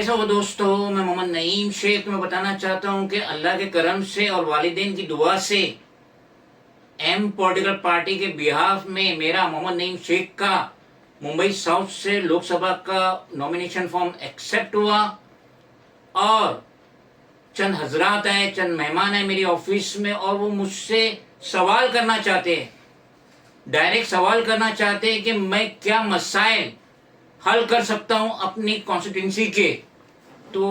कैसे हो दोस्तों, मैं मोहम्मद नईम शेख। मैं बताना चाहता हूं कि अल्लाह के करम से और वालिदैन की दुआ से एम पॉलिटिकल पार्टी के बिहाफ में मेरा मोहम्मद नईम शेख का मुंबई साउथ से लोकसभा का नॉमिनेशन फॉर्म एक्सेप्ट हुआ और चंद हजरात हैं, चंद मेहमान हैं मेरी ऑफिस में और वो मुझसे सवाल करना चाहते हैं, डायरेक्ट सवाल करना चाहते हैं कि मैं क्या मसाइल हल कर सकता हूं अपनी कॉन्स्टिट्यूंसी के। तो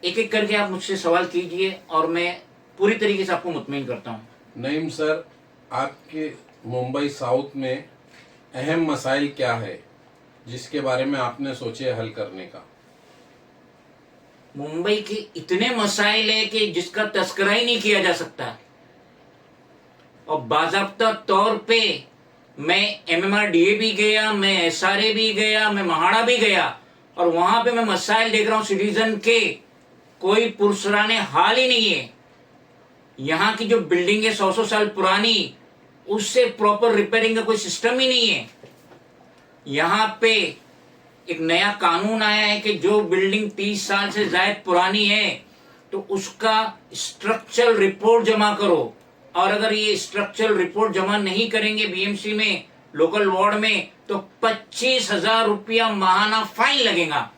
एक एक करके आप मुझसे सवाल कीजिए और मैं पूरी तरीके से आपको मुतमईन करता हूं। नईम सर, आपके मुंबई साउथ में अहम मसाइल क्या है जिसके बारे में आपने सोचे हल करने का? मुंबई के इतने मसाइल है कि जिसका तस्करा ही नहीं किया जा सकता और बाज़ाब्ता तौर पे मैं MMRDA भी गया, मैं SRA भी गया, मैं महाड़ा भी गया और वहां पे मैं मसाइल देख रहा हूं सिटीजन के, कोई पुरसराने हाल ही नहीं है। यहाँ की जो बिल्डिंग है 100 साल पुरानी, उससे प्रॉपर रिपेयरिंग का कोई सिस्टम ही नहीं है। यहाँ पे एक नया कानून आया है कि जो बिल्डिंग 30 साल से ज्यादा पुरानी है तो उसका स्ट्रक्चरल रिपोर्ट जमा करो, और अगर ये स्ट्रक्चरल रिपोर्ट जमा नहीं करेंगे BMC में, लोकल वार्ड में, तो 25,000 रुपया माहाना फाइन लगेगा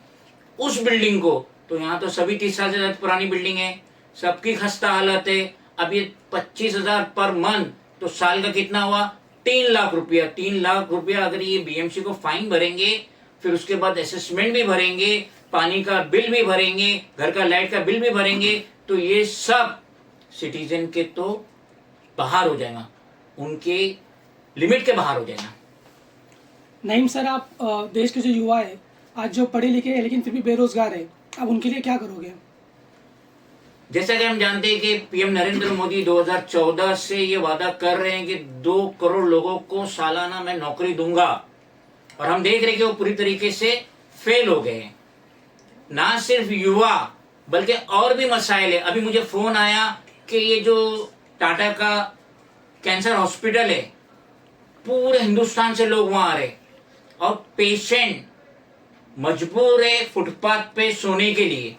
उस बिल्डिंग को। तो यहाँ तो सभी 30 साल से ज्यादा पुरानी बिल्डिंग है, सबकी खस्ता हालत है। अब ये 25,000 पर मंथ, तो साल का कितना हुआ? 3 लाख रुपया। 3 लाख रुपया अगर ये BMC को फाइन भरेंगे, फिर उसके बाद असेसमेंट भी भरेंगे, पानी का बिल भी भरेंगे, घर का लाइट का बिल भी भरेंगे, तो ये सब सिटीजन के तो बाहर हो जाएगा, उनके लिमिट के बाहर हो जाएगा। नईम सर, आप देश के जो युवा है आज जो पढ़े लिखे हैं लेकिन फिर भी बेरोजगार है, अब उनके लिए क्या करोगे? जैसा कि हम जानते हैं कि PM नरेंद्र मोदी 2014 से ये वादा कर रहे हैं कि 2 करोड़ लोगों को सालाना मैं नौकरी दूंगा, और हम देख रहे हैं कि वो पूरी तरीके से फेल हो गए हैं। ना सिर्फ युवा बल्कि और भी मसाइल है। अभी मुझे फोन आया कि ये जो टाटा का कैंसर हॉस्पिटल है, पूरे हिंदुस्तान से लोग वहां आ रहे और पेशेंट मजबूर है फुटपाथ पे सोने के लिए।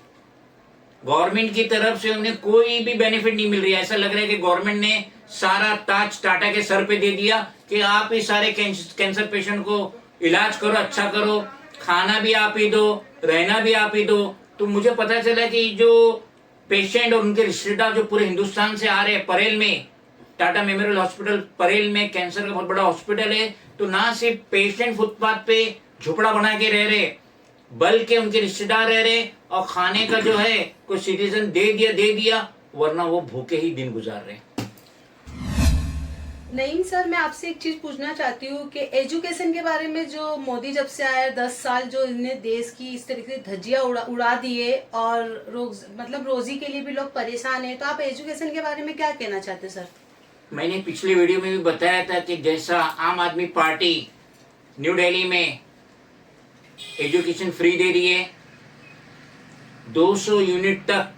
गवर्नमेंट की तरफ से उन्हें कोई भी बेनिफिट नहीं मिल रही है। ऐसा लग रहा है कि गवर्नमेंट ने सारा ताज टाटा के सर पे दे दिया कि आप ही सारे कैंसर पेशेंट को इलाज करो, अच्छा करो, खाना भी आप ही दो, रहना भी आप ही दो। तो मुझे पता चला कि जो पेशेंट और उनके रिश्तेदार जो पूरे हिंदुस्तान से आ रहे हैं, परेल में टाटा मेमोरियल हॉस्पिटल परेल में कैंसर का बहुत बड़ा हॉस्पिटल है, तो ना सिर्फ पेशेंट फुटपाथ पे झोपड़ा बना के रह रहे, बल्कि उनके रिश्तेदार रह रहे, और खाने का जो है कोई सिटीजन दे दिया, वरना वो भूखे ही दिन गुजार रहे। नईम सर, मैं आपसे एक चीज पूछना चाहती हूँ कि एजुकेशन के बारे में, जो मोदी जब से आया 10 साल जो इन्हें देश की इस तरीके से धज्जियां उड़ा दी है और रोजी के लिए भी लोग परेशान हैं, तो आप एजुकेशन के बारे में क्या कहना चाहते हैं सर? मैंने पिछले वीडियो में भी बताया था कि जैसा आम आदमी पार्टी न्यू दिल्ली में एजुकेशन फ्री दे रही है, 200 यूनिट तक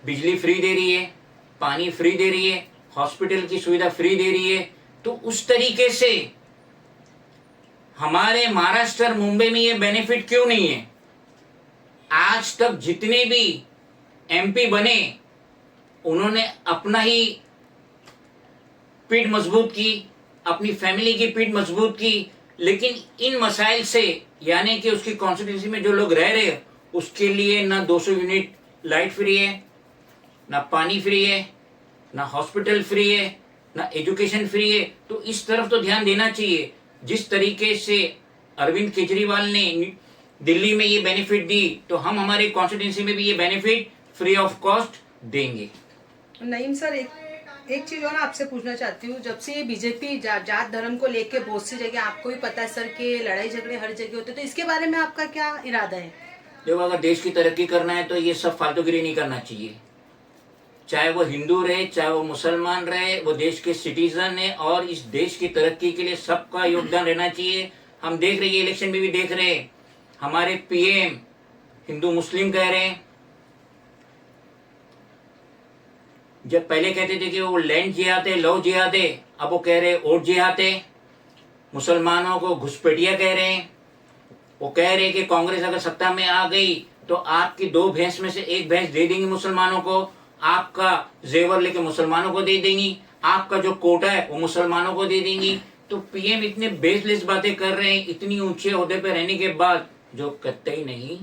बिजली फ्री दे रही है, पानी फ्री दे रही है, हॉस्पिटल की सुविधा फ्री दे रही है, तो उस तरीके से हमारे महाराष्ट्र मुंबई में ये बेनिफिट क्यों नहीं है? आज तक जितने भी MP बने, उन्होंने अपना ही पीठ मजबूत की, अपनी फैमिली की पीठ मजबूत की, लेकिन इन मसाइल से, यानी कि उसकी कॉन्स्टिट्यूंसी में जो लोग रह रहे उसके लिए ना 200 यूनिट लाइट फ्री है, ना पानी फ्री है, ना हॉस्पिटल फ्री है, ना एजुकेशन फ्री है। तो इस तरफ तो ध्यान देना चाहिए। जिस तरीके से अरविंद केजरीवाल ने दिल्ली में ये बेनिफिट दी, तो हम हमारे कॉन्स्टिट्यूंसी में भी ये बेनिफिट फ्री ऑफ कॉस्ट देंगे। नईम सर, एक चीज और आपसे पूछना चाहती हूँ, जब से ये बीजेपी जात धर्म को लेके बहुत सी जगह, आपको भी पता है सर के लड़ाई झगड़े हर जगह होते, तो इसके बारे में आपका क्या इरादा है? देखो, अगर देश की तरक्की करना है तो ये सब फालतूगिरी नहीं करना चाहिए। चाहे वो हिंदू रहे, चाहे वो मुसलमान रहे, वो देश के सिटीजन है और इस देश की तरक्की के लिए सबका योगदान रहना चाहिए। हम देख रहे हैं, इलेक्शन में भी देख रहे हैं, हमारे PM हिंदू मुस्लिम कह रहे हैं। जब पहले कहते थे कि वो लैंड जिहाद है, लव जिहाद है, अब वो कह रहे वोट जिहाद है। मुसलमानों को घुसपैठिया कह रहे हैं। वो कह रहे कि कांग्रेस अगर सत्ता में आ गई तो आपकी 2 भैंस में से 1 भैंस दे देंगी मुसलमानों को, आपका जेवर लेके मुसलमानों को दे देंगी, आपका जो कोटा है वो मुसलमानों को दे देंगी। तो पीएम इतने बेसलेस बातें कर रहे हैं इतनी ऊंचे ओहदे पे रहने के बाद, जो कतई नहीं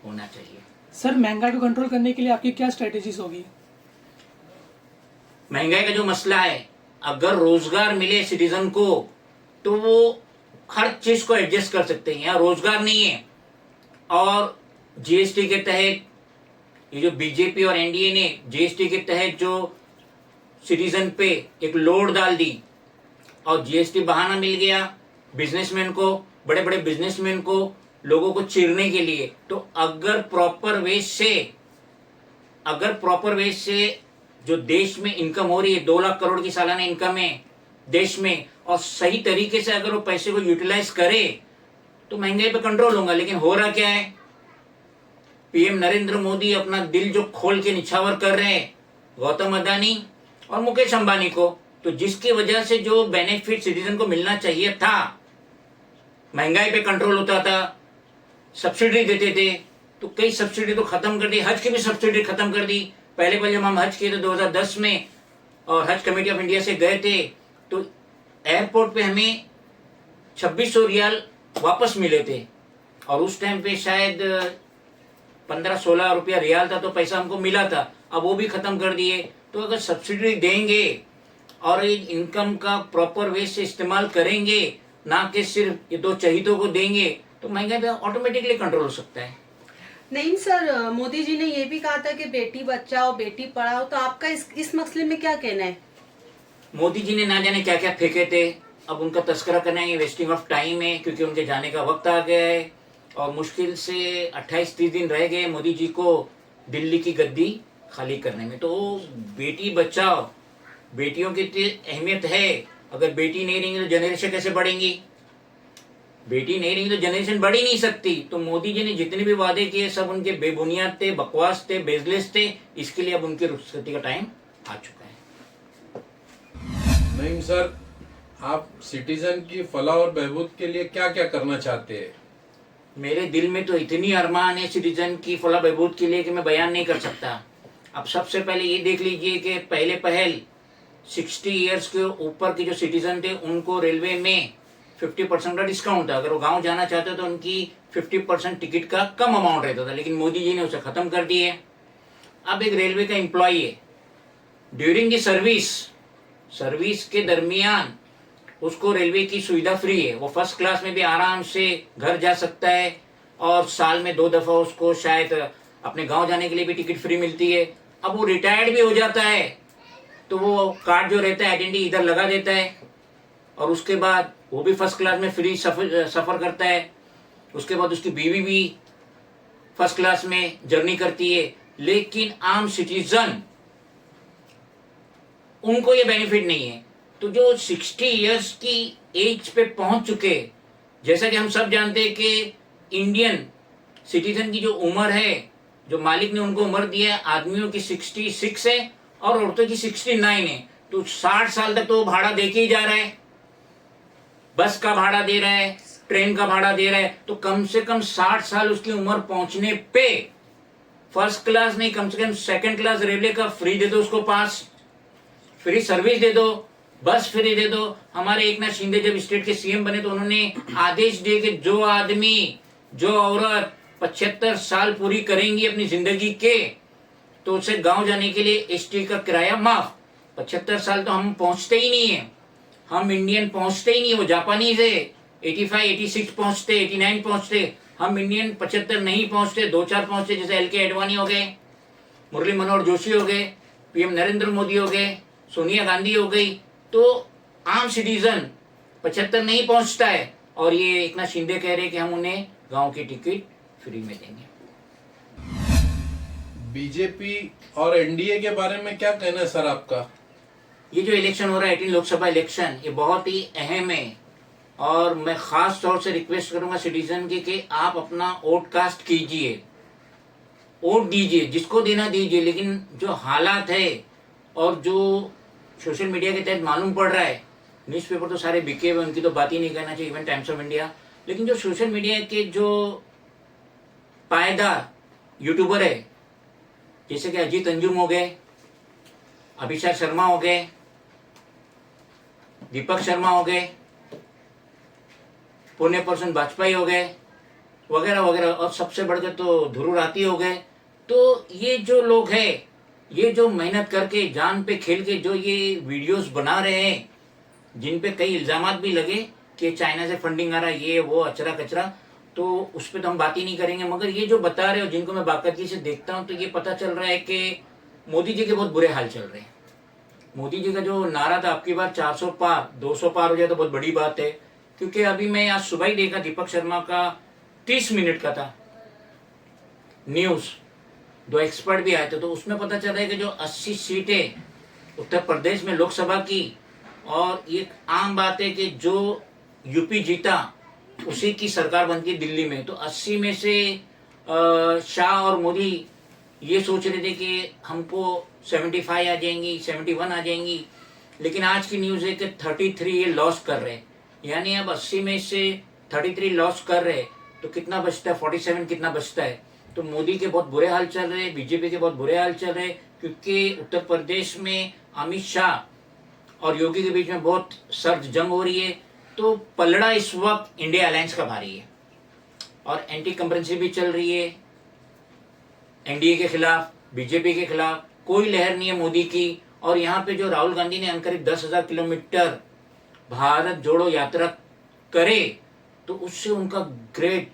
होना चाहिए। सर महंगाई को कंट्रोल करने के लिए आपकी क्या स्ट्रेटेजीज होगी? महंगाई का जो मसला है, अगर रोजगार मिले सिटीजन को तो वो हर चीज को एडजस्ट कर सकते हैं। यहाँ रोजगार नहीं है और जीएसटी के तहत ये जो बीजेपी और एनडीए ने जीएसटी के तहत जो सिटीजन पे एक लोड डाल दी और जीएसटी बहाना मिल गया बिजनेसमैन को, बड़े बड़े बिजनेसमैन को, लोगों को चीरने के लिए। तो अगर प्रॉपर वे से जो देश में इनकम हो रही है, 2 लाख करोड़ की सालाना इनकम है देश में, और सही तरीके से अगर वो पैसे को यूटिलाइज करे तो महंगाई पे कंट्रोल होगा। लेकिन हो रहा क्या है, पीएम नरेंद्र मोदी अपना दिल जो खोल के निछावर कर रहे हैं गौतम अदानी और मुकेश अंबानी को, तो जिसकी वजह से जो बेनिफिट सिटीजन को मिलना चाहिए था, महंगाई पे कंट्रोल होता था, सब्सिडी देते थे, तो कई सब्सिडी तो खत्म कर दी, हज की भी सब्सिडी खत्म कर दी। पहले जब हम हज किए थे 2010 में और हज कमेटी ऑफ इंडिया से गए थे, तो एयरपोर्ट पे हमें 2600 रियाल वापस मिले थे और उस टाइम पे शायद 15-16 रुपया रियाल था, तो पैसा हमको मिला था। अब वो भी खत्म कर दिए। तो अगर सब्सिडी देंगे और इनकम का प्रॉपर वे से इस्तेमाल करेंगे, ना कि सिर्फ ये 2 चहीतों को देंगे, तो महंगाई पे ऑटोमेटिकली कंट्रोल हो सकता है। नहीं सर, मोदी जी ने ये भी कहा था कि बेटी बचाओ बेटी पढ़ाओ, तो आपका इस मसले में क्या कहना है? मोदी जी ने ना जाने क्या क्या फेंके थे, अब उनका तस्करा करना ये वेस्टिंग ऑफ टाइम है, क्योंकि उनके जाने का वक्त आ गया है और मुश्किल से 28-30 दिन रह गए मोदी जी को दिल्ली की गद्दी खाली करने में। तो बेटी बचाओ, बेटियों की अहमियत है। अगर बेटी नहीं रहेंगी तो जनरेशन कैसे बढ़ेंगी? बेटी नहीं रहेंगी तो जनरेशन बढ़ ही नहीं सकती। तो मोदी जी ने जितने भी वादे किए सब उनके बेबुनियाद थे, बकवास थे, बेसलेस थे। इसके लिए अब उनकी रुखसती का टाइम आ चुका है। नईम सर, आप सिटीजन की फलाह और बहबूद के लिए क्या क्या करना चाहते हैं? मेरे दिल में तो इतनी अरमान है सिटीजन की फलाह बहबूद के लिए कि मैं बयान नहीं कर सकता। अब सबसे पहले ये देख लीजिए कि पहले पहल 60 इयर्स के ऊपर के जो सिटीजन थे उनको रेलवे में 50% का डिस्काउंट था। अगर वो गांव जाना चाहते तो उनकी 50% टिकट का कम अमाउंट रहता था, लेकिन मोदी जी ने उसे खत्म कर दिए। अब एक रेलवे का एम्प्लॉई है, ड्यूरिंग द सर्विस के दरमियान उसको रेलवे की सुविधा फ्री है। वो फर्स्ट क्लास में भी आराम से घर जा सकता है और साल में 2 दफा उसको शायद अपने गांव जाने के लिए भी टिकट फ्री मिलती है। अब वो रिटायर्ड भी हो जाता है तो वो कार्ड जो रहता है आइडेंटिटी इधर लगा देता है और उसके बाद वो भी फर्स्ट क्लास में फ्री सफर करता है। उसके बाद उसकी बीवी भी फर्स्ट क्लास में जर्नी करती है। लेकिन आम सिटीजन उनको ये बेनिफिट नहीं है। तो जो 60 इयर्स की एज पे पहुंच चुके, जैसा कि हम सब जानते हैं कि इंडियन सिटीजन की जो उम्र है, जो मालिक ने उनको उम्र दिया है, आदमियों की 66 है और औरतों की 69 है। तो 60 साल तक तो भाड़ा दे के ही जा रहा है, बस का भाड़ा दे रहा है, ट्रेन का भाड़ा दे रहा है। तो कम से कम 60 साल उसकी उम्र पहुंचने पे फर्स्ट क्लास नहीं, कम से कम सेकंड क्लास रेलवे का फ्री दे दो उसको पास, फ्री सर्विस दे दो, बस फ्री दे दो। हमारे एकनाथ शिंदे जब स्टेट के सीएम बने तो उन्होंने आदेश दिए कि जो आदमी, जो औरत 75 साल पूरी करेंगी अपनी जिंदगी के, तो उसे गांव जाने के लिए एसटी का किराया माफ। 75 साल तो हम पहुंचते ही नहीं है, हम इंडियन पहुंचते ही नहीं। वो जापानीज है 85, 86 पहुंचते, 89 पहुंचते, हम इंडियन 75 नहीं पहुंचते, 2-4 पहुंचते। जैसे एल के एडवाणी हो गए, मुरली मनोहर जोशी हो गए, पीएम नरेंद्र मोदी हो गए, सोनिया गांधी हो गई। तो आम सिटीजन 75 नहीं पहुंचता है और ये एकनाथ शिंदे कह रहे कि हम उन्हें गांव की टिकट फ्री में देंगे। बीजेपी और एनडीए के बारे में क्या कहना है सर आपका? ये जो इलेक्शन हो रहा है 18 लोकसभा इलेक्शन, ये बहुत ही अहम है और मैं खास तौर से रिक्वेस्ट करूंगा सिटीजन की कि आप अपना वोट कास्ट कीजिए, वोट दीजिए, जिसको देना दीजिए। लेकिन जो हालात है और जो सोशल मीडिया के तहत मालूम पड़ रहा है, न्यूज़पेपर तो सारे बिके हुए, उनकी तो बात ही नहीं करना चाहिए, इवन टाइम्स ऑफ इंडिया। लेकिन जो सोशल मीडिया के जो पायदार यूट्यूबर है, जैसे कि अजीत अंजुम हो गए, अभिषेक शर्मा हो गए, दीपक शर्मा हो गए, पुण्य पर्सन वाजपेयी हो गए, वगैरह वगैरह, और सबसे बढ़कर तो ध्रुव राठी हो गए। तो ये जो लोग हैं, ये जो मेहनत करके जान पे खेल के जो ये वीडियोस बना रहे हैं, जिन पे कई इल्जामात भी लगे कि चाइना से फंडिंग आ रहा है, ये वो अचरा कचरा, तो उस पर तो हम बात ही नहीं करेंगे। मगर ये जो बता रहे हो, जिनको मैं बाकायदगी से देखता हूँ, तो ये पता चल रहा है कि मोदी जी के बहुत बुरे हाल चल रहे हैं। मोदी जी का जो नारा था, आपकी बार 400 पार 200 पार हो जाए तो बहुत बड़ी बात है। क्योंकि अभी मैं आज सुबह ही देखा, दीपक शर्मा का 30 मिनट का था न्यूज़, 2 एक्सपर्ट भी आए थे, तो उसमें पता चल रहा है कि जो 80 सीटें उत्तर प्रदेश में लोकसभा की, और ये आम बात है कि जो यूपी जीता उसी की सरकार बनती है दिल्ली में। तो 80 में से शाह और मोदी ये सोच रहे थे कि हमको 75 आ जाएंगी, 71 आ जाएंगी, लेकिन आज की न्यूज़ है कि 33 ये लॉस कर रहे हैं। यानी अब 80 में से 33 लॉस कर रहे हैं, तो कितना बचता है, 47 कितना बचता है। तो मोदी के बहुत बुरे हाल चल रहे हैं, बीजेपी के बहुत बुरे हाल चल रहे हैं, क्योंकि उत्तर प्रदेश में अमित शाह और योगी के बीच में बहुत सर्द जंग हो रही है। तो पलड़ा इस वक्त इंडिया अलायंस का भारी है, और एंटी कंकरेंसी भी चल रही है एनडीए के खिलाफ, बीजेपी के खिलाफ। कोई लहर नहीं है मोदी की। और यहाँ पे जो राहुल गांधी ने करीब 10,000 किलोमीटर भारत जोड़ो यात्रा करे, तो उससे उनका ग्रेड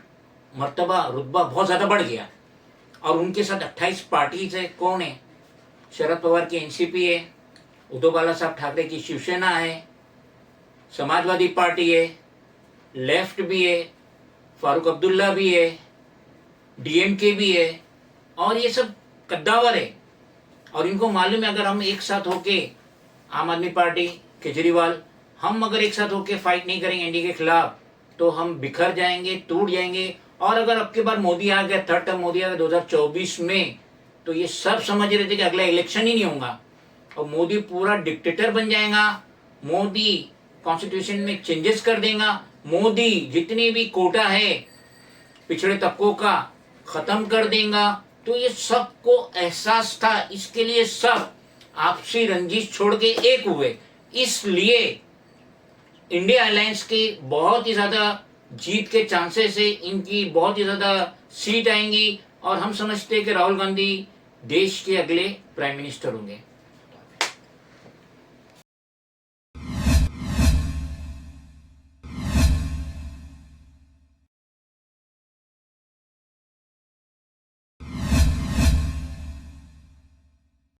मर्तबा रुतबा बहुत ज़्यादा बढ़ गया। और उनके साथ 28 पार्टीज है। कौन है? शरद पवार की एनसीपी है, उद्धव बाला साहब ठाकरे की शिवसेना है, समाजवादी पार्टी है, लेफ्ट भी है, फारूक अब्दुल्ला भी है, डीएमके भी है, और ये सब कद्दावर है। और इनको मालूम है, अगर हम एक साथ होके, आम आदमी पार्टी, केजरीवाल, हम अगर एक साथ होके फाइट नहीं करेंगे एनडीए के खिलाफ, तो हम बिखर जाएंगे, टूट जाएंगे। और अगर अब की बार मोदी आ गया, थर्ड टर्म मोदी आ गया 2024 में, तो ये सब समझ रहे थे कि अगला इलेक्शन ही नहीं होगा और मोदी पूरा डिक्टेटर बन जाएगा, मोदी कॉन्स्टिट्यूशन में चेंजेस कर देगा, मोदी जितनी भी कोटा है पिछड़े तबकों का खत्म कर देगा। तो ये सबको एहसास था, इसके लिए सब आपसी रंजिश छोड़ के एक हुए। इसलिए इंडिया अलायंस के बहुत ही ज्यादा जीत के चांसेस है, इनकी बहुत ही ज्यादा सीट आएंगी, और हम समझते हैं कि राहुल गांधी देश के अगले प्राइम मिनिस्टर होंगे।